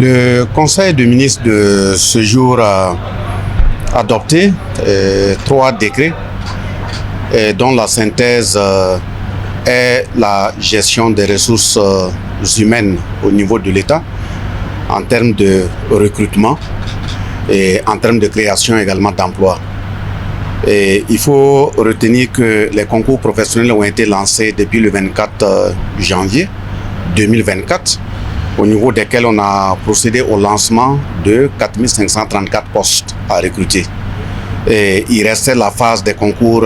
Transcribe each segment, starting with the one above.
Le Conseil des ministres de ce jour a adopté 3 décrets dont la synthèse est la gestion des ressources humaines au niveau de l'État en termes de recrutement et en termes de création également d'emplois. Et il faut retenir que les concours professionnels ont été lancés depuis le 24 janvier 2024, au niveau desquels on a procédé au lancement de 4534 postes à recruter. Et il restait la phase des concours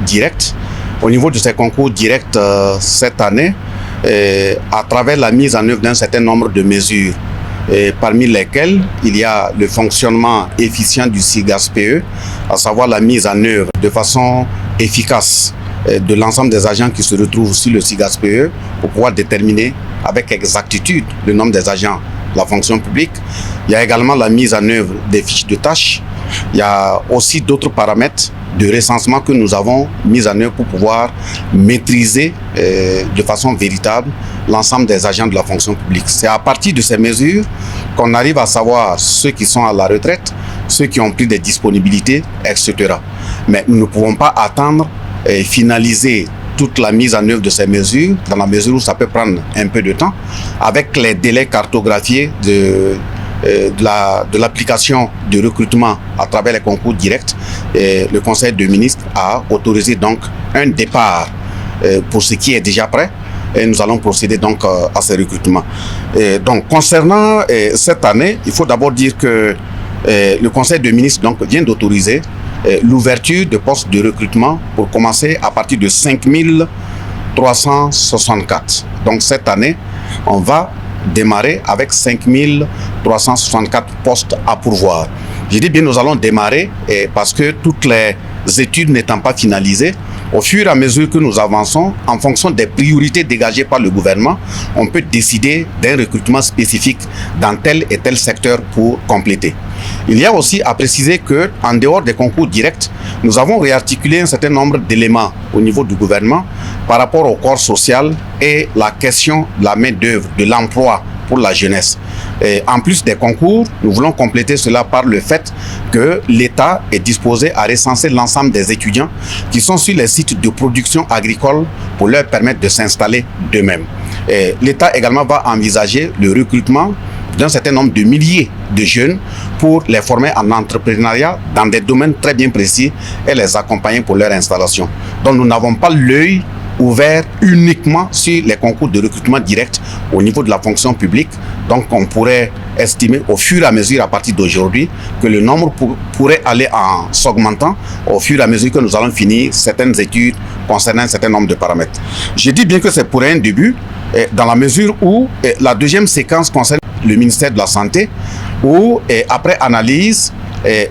directs. Au niveau de ces concours directs cette année, à travers la mise en œuvre d'un certain nombre de mesures, parmi lesquelles il y a le fonctionnement efficient du SIGAS-PE, à savoir la mise en œuvre de façon efficace de l'ensemble des agents qui se retrouvent sur le SIGAS-PE pour pouvoir déterminer avec exactitude le nombre des agents de la fonction publique. Il y a également la mise en œuvre des fiches de tâches. Il y a aussi d'autres paramètres de recensement que nous avons mis en œuvre pour pouvoir maîtriser de façon véritable l'ensemble des agents de la fonction publique. C'est à partir de ces mesures qu'on arrive à savoir ceux qui sont à la retraite, ceux qui ont pris des disponibilités, etc. Mais nous ne pouvons pas attendre et finaliser toute la mise en œuvre de ces mesures, dans la mesure où ça peut prendre un peu de temps, avec les délais cartographiés de l'application de recrutement à travers les concours directs. Et le Conseil des ministres a autorisé donc un départ pour ce qui est déjà prêt. Et nous allons procéder donc à ces recrutements. Et donc concernant cette année, il faut d'abord dire que le Conseil des ministres donc vient d'autoriser l'ouverture de postes de recrutement pour commencer à partir de 5364. Donc cette année, on va démarrer avec 5364 postes à pourvoir. Je dis bien nous allons démarrer parce que toutes les études n'étant pas finalisées, au fur et à mesure que nous avançons, en fonction des priorités dégagées par le gouvernement, on peut décider d'un recrutement spécifique dans tel et tel secteur pour compléter. Il y a aussi à préciser qu'en dehors des concours directs, nous avons réarticulé un certain nombre d'éléments au niveau du gouvernement par rapport au corps social et la question de la main-d'œuvre, de l'emploi pour la jeunesse. Et en plus des concours, nous voulons compléter cela par le fait que l'État est disposé à recenser l'ensemble des étudiants qui sont sur les sites de production agricole pour leur permettre de s'installer d'eux-mêmes. L'État également va envisager le recrutement d'un certain nombre de milliers de jeunes pour les former en entrepreneuriat dans des domaines très bien précis et les accompagner pour leur installation. Donc nous n'avons pas l'œil ouvert uniquement sur les concours de recrutement direct au niveau de la fonction publique. Donc on pourrait estimer au fur et à mesure à partir d'aujourd'hui que le nombre pourrait aller en s'augmentant au fur et à mesure que nous allons finir certaines études concernant un certain nombre de paramètres. Je dis bien que c'est pour un début dans la mesure où la deuxième séquence concerne le ministère de la Santé où après analyse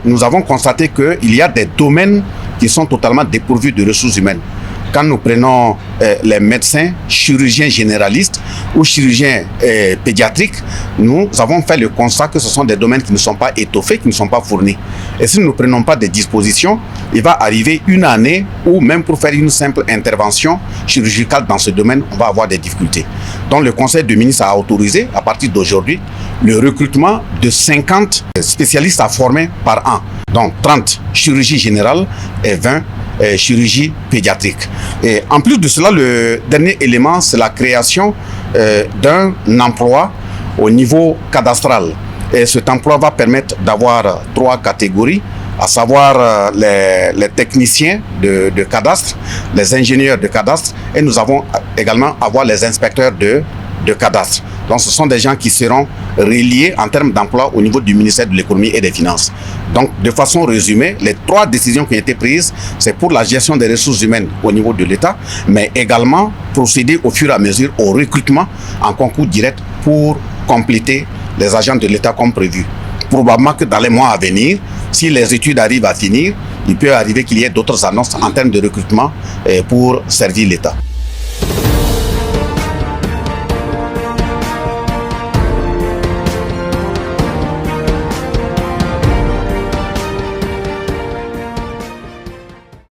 nous avons constaté qu'il y a des domaines qui sont totalement dépourvus de ressources humaines. Quand nous prenons les médecins, chirurgiens généralistes ou chirurgiens pédiatriques, nous avons fait le constat que ce sont des domaines qui ne sont pas étoffés, qui ne sont pas fournis. Et si nous ne prenons pas des dispositions, il va arriver une année où même pour faire une simple intervention chirurgicale dans ce domaine, on va avoir des difficultés. Donc le Conseil des ministres a autorisé, à partir d'aujourd'hui, le recrutement de 50 spécialistes à former par an. Donc 30 chirurgie générale et 20 chirurgie pédiatrique. Et en plus de cela, le dernier élément, c'est la création d'un emploi au niveau cadastral. Et cet emploi va permettre d'avoir 3 catégories, à savoir les techniciens de cadastre, les ingénieurs de cadastre, et nous avons également avoir les inspecteurs de cadastre. Donc ce sont des gens qui seront reliés en termes d'emploi au niveau du ministère de l'économie et des finances. Donc de façon résumée, les 3 décisions qui ont été prises, c'est pour la gestion des ressources humaines au niveau de l'État, mais également procéder au fur et à mesure au recrutement en concours direct pour compléter les agents de l'État comme prévu. Probablement que dans les mois à venir, si les études arrivent à finir, il peut arriver qu'il y ait d'autres annonces en termes de recrutement pour servir l'État.